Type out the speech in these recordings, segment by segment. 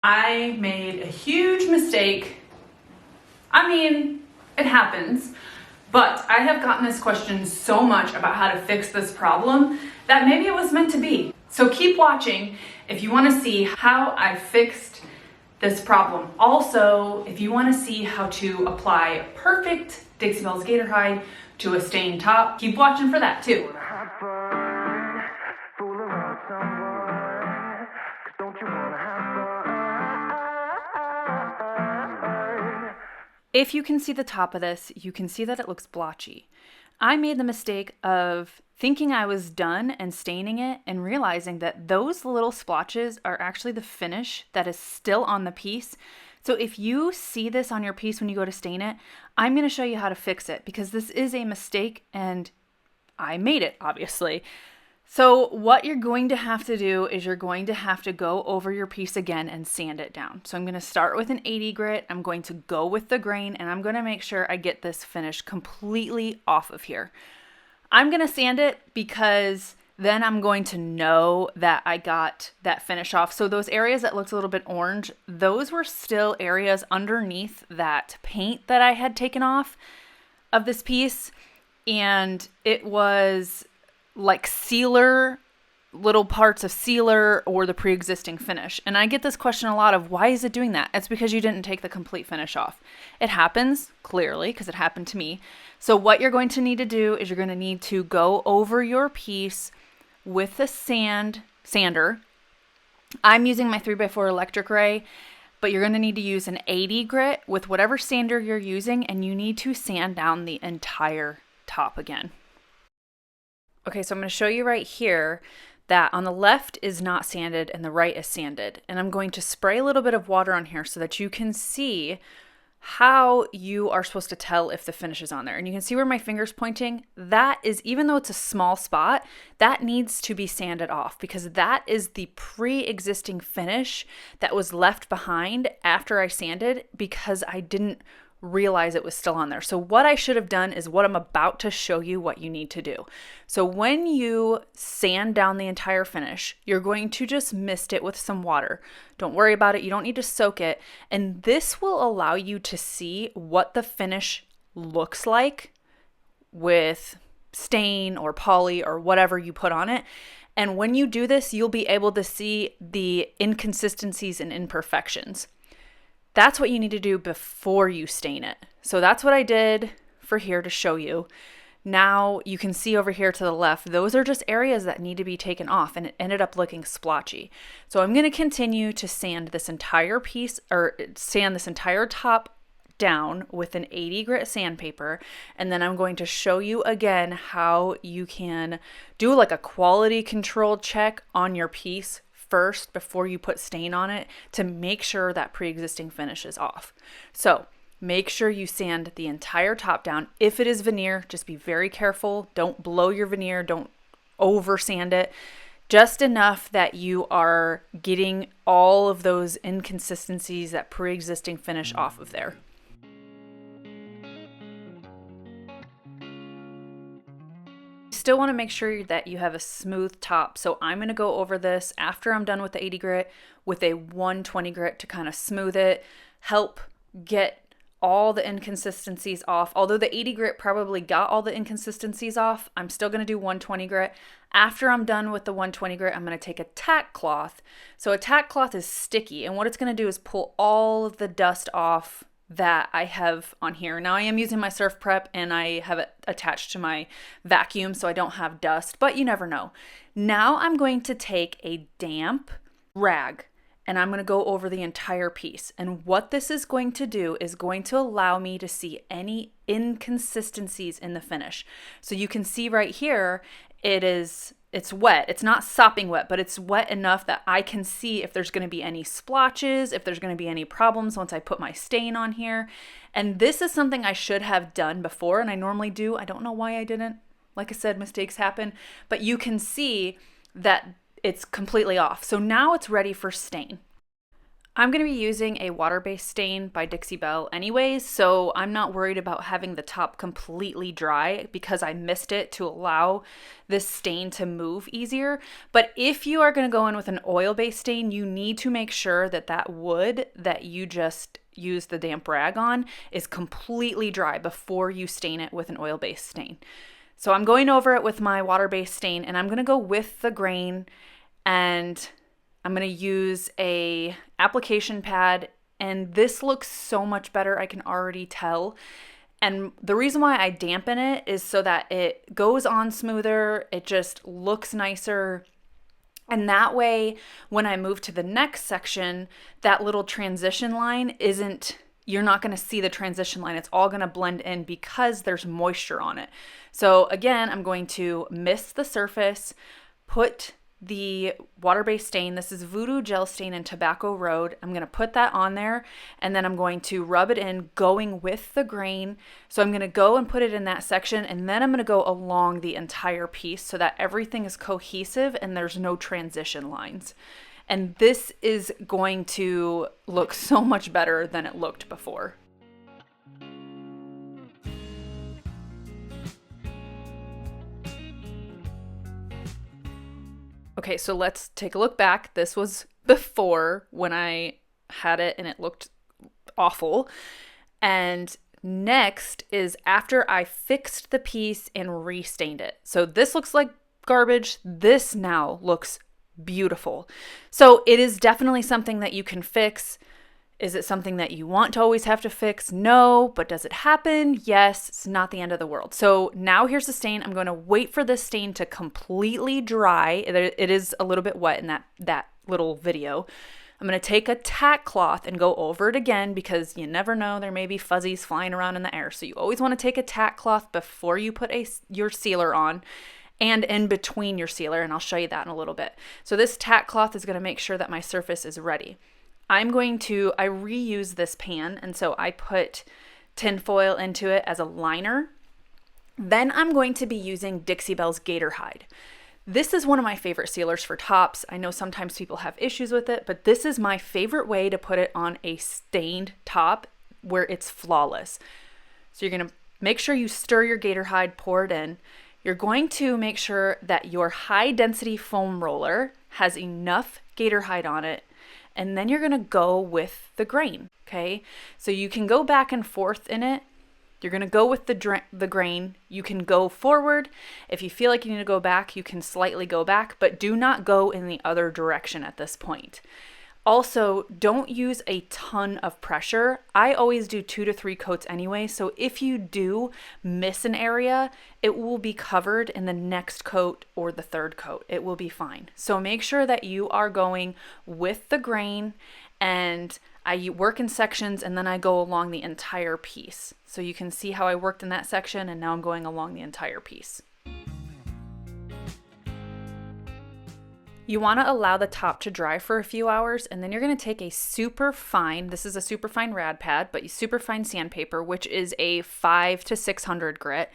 I made a huge mistake. I mean, it happens, but I have gotten this question so much about how to fix this problem that maybe it was meant to be. So keep watching if you want to see how I fixed this problem. Also, if you want to see how to apply perfect Dixie Belle's Gator Hide to a stained top, keep watching for that too. If you can see the top of this, you can see that it looks blotchy. I made the mistake of thinking I was done and staining it and realizing that those little splotches are actually the finish that is still on the piece. So if you see this on your piece when you go to stain it, I'm going to show you how to fix it because this is a mistake and I made it, obviously. So what you're going to have to do is you're going to have to go over your piece again and sand it down. So I'm going to start with an 80 grit. I'm going to go with the grain and I'm going to make sure I get this finish completely off of here. I'm going to sand it because then I'm going to know that I got that finish off. So those areas that looked a little bit orange, those were still areas underneath that paint that I had taken off of this piece. And it was like sealer, little parts of sealer or the pre-existing finish. And I get this question a lot of why is it doing that? It's because you didn't take the complete finish off. It happens, clearly, because it happened to me. So what you're going to need to do is you're going to need to go over your piece with a sander. I'm using my 3x4 electric ray, but you're going to need to use an 80 grit with whatever sander you're using, and you need to sand down the entire top again. Okay, so I'm going to show you right here that on the left is not sanded and the right is sanded. And I'm going to spray a little bit of water on here so that you can see how you are supposed to tell if the finish is on there. And you can see where my finger's pointing. That is, even though it's a small spot, that needs to be sanded off because that is the pre-existing finish that was left behind after I sanded because I didn't realize it was still on there. So what I should have done is what I'm about to show you what you need to do. So when you sand down the entire finish, you're going to just mist it with some water. Don't worry about it. You don't need to soak it. And this will allow you to see what the finish looks like with stain or poly or whatever you put on it. And when you do this, you'll be able to see the inconsistencies and imperfections. That's what you need to do before you stain it. So that's what I did for here to show you. Now you can see over here to the left, those are just areas that need to be taken off and it ended up looking splotchy. So I'm going to continue to sand this entire piece or sand this entire top down with an 80 grit sandpaper. And then I'm going to show you again how you can do like a quality control check on your piece first before you put stain on it to make sure that pre-existing finish is off. So make sure you sand the entire top down. If it is veneer, just be very careful. Don't blow your veneer. Don't over sand it. Just enough that you are getting all of those inconsistencies, that pre-existing finish off of there. Still want to make sure that you have a smooth top. So I'm going to go over this after I'm done with the 80 grit with a 120 grit to kind of smooth it, help get all the inconsistencies off. Although the 80 grit probably got all the inconsistencies off, I'm still going to do 120 grit. After I'm done with the 120 grit, I'm going to take a tack cloth. So a tack cloth is sticky, and what it's going to do is pull all of the dust off that I have on here. Now I am using my Surf Prep and I have it attached to my vacuum so I don't have dust, but you never know. Now I'm going to take a damp rag and I'm going to go over the entire piece. And what this is going to do is going to allow me to see any inconsistencies in the finish. So you can see right here, it's wet. It's not sopping wet, but it's wet enough that I can see if there's going to be any splotches, if there's going to be any problems once I put my stain on here. And this is something I should have done before, and I normally do. I don't know why I didn't. Like I said, mistakes happen, but you can see that it's completely off. So now it's ready for stain. I'm going to be using a water-based stain by Dixie Belle anyways, so I'm not worried about having the top completely dry because I missed it to allow this stain to move easier. But if you are going to go in with an oil-based stain, you need to make sure that that wood that you just use the damp rag on is completely dry before you stain it with an oil-based stain. So I'm going over it with my water-based stain, and I'm going to go with the grain, and I'm going to use a application pad, and this looks so much better. I can already tell. And the reason why I dampen it is so that it goes on smoother. It just looks nicer. And that way, when I move to the next section, that little transition line you're not going to see the transition line. It's all going to blend in because there's moisture on it. So again, I'm going to mist the surface, put the water-based stain. This is Voodoo Gel Stain in Tobacco Road. I'm going to put that on there, and then I'm going to rub it in going with the grain. So I'm going to go and put it in that section, and then I'm going to go along the entire piece so that everything is cohesive and there's no transition lines. And this is going to look so much better than it looked before. Okay, so let's take a look back. This was before when I had it and it looked awful. And next is after I fixed the piece and restained it. So this looks like garbage. This now looks beautiful. So it is definitely something that you can fix. Is it something that you want to always have to fix? No. But does it happen? Yes. It's not the end of the world. So now here's the stain. I'm going to wait for this stain to completely dry. It is a little bit wet in that little video. I'm going to take a tack cloth and go over it again because you never know. There may be fuzzies flying around in the air. So you always want to take a tack cloth before you put your sealer on and in between your sealer. And I'll show you that in a little bit. So this tack cloth is going to make sure that my surface is ready. I reuse this pan, and so I put tin foil into it as a liner. Then I'm going to be using Dixie Belle's Gator Hide. This is one of my favorite sealers for tops. I know sometimes people have issues with it, but this is my favorite way to put it on a stained top where it's flawless. So you're going to make sure you stir your Gator Hide, pour it in. You're going to make sure that your high density foam roller has enough Gator Hide on it. And then you're going to go with the grain, okay? So you can go back and forth in it. You're going to go with the grain. You can go forward. If you feel like you need to go back, you can slightly go back, but do not go in the other direction at this point. Also, don't use a ton of pressure. I always do 2 to 3 coats anyway, so if you do miss an area, it will be covered in the next coat or the third coat. It will be fine. So make sure that you are going with the grain, and I work in sections and then I go along the entire piece. So you can see how I worked in that section and now I'm going along the entire piece. You want to allow the top to dry for a few hours, and then you're going to take a super fine, this is a super fine rad pad, but super fine sandpaper, which is a 500 to 600 grit,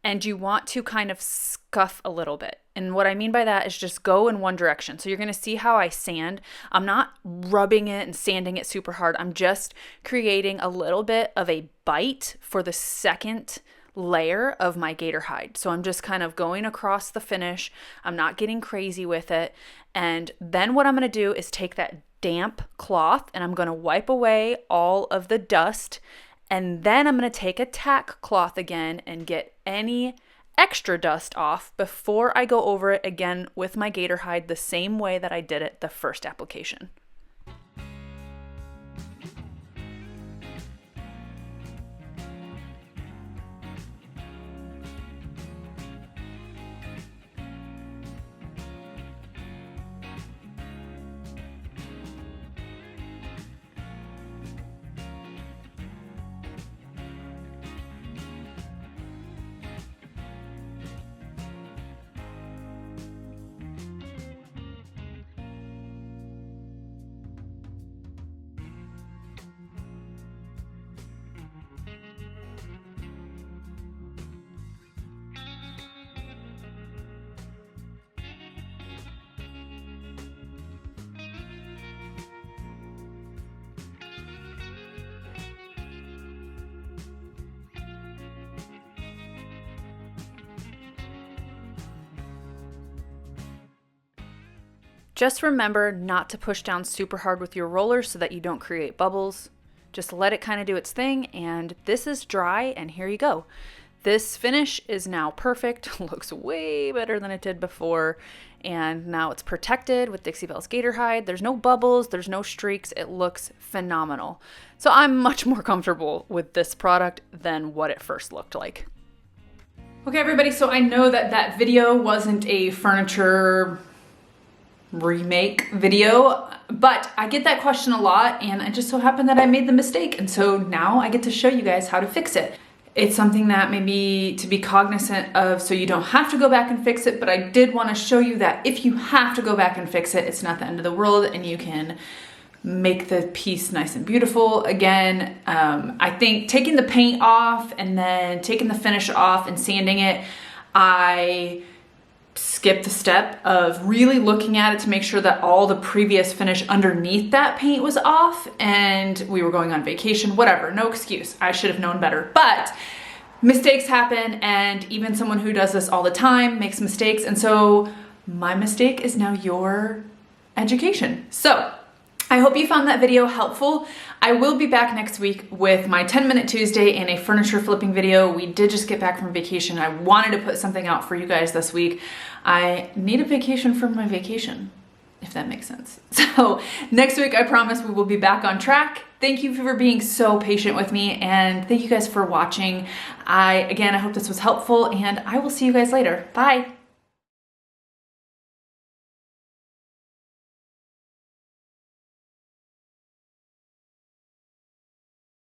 and you want to kind of scuff a little bit. And what I mean by that is just go in one direction. So you're going to see how I sand. I'm not rubbing it and sanding it super hard. I'm just creating a little bit of a bite for the second layer of my Gator Hide. So I'm just kind of going across the finish. I'm not getting crazy with it. And then what I'm going to do is take that damp cloth and I'm going to wipe away all of the dust. And then I'm going to take a tack cloth again and get any extra dust off before I go over it again with my Gator Hide the same way that I did it the first application. Just remember not to push down super hard with your roller so that you don't create bubbles. Just let it kind of do its thing, and this is dry, and here you go. This finish is now perfect, looks way better than it did before, and now it's protected with Dixie Belle's Gator Hide. There's no bubbles, there's no streaks, it looks phenomenal. So I'm much more comfortable with this product than what it first looked like. Okay everybody, so I know that that video wasn't a furniture remake video, but I get that question a lot, and it just so happened that I made the mistake, and so now I get to show you guys how to fix it. It's something that maybe to be cognizant of so you don't have to go back and fix it, but I did want to show you that if you have to go back and fix it, it's not the end of the world, and you can make the piece nice and beautiful. Again, I think taking the paint off and then taking the finish off and sanding it, I skip the step of really looking at it to make sure that all the previous finish underneath that paint was off, and we were going on vacation, whatever, no excuse. I should have known better, but mistakes happen, and even someone who does this all the time makes mistakes, and so my mistake is now your education. So I hope you found that video helpful. I will be back next week with my 10-minute Tuesday and a furniture flipping video. We did just get back from vacation. I wanted to put something out for you guys this week. I need a vacation from my vacation, if that makes sense. So next week, I promise we will be back on track. Thank you for being so patient with me, and thank you guys for watching. Again, I hope this was helpful, and I will see you guys later. Bye.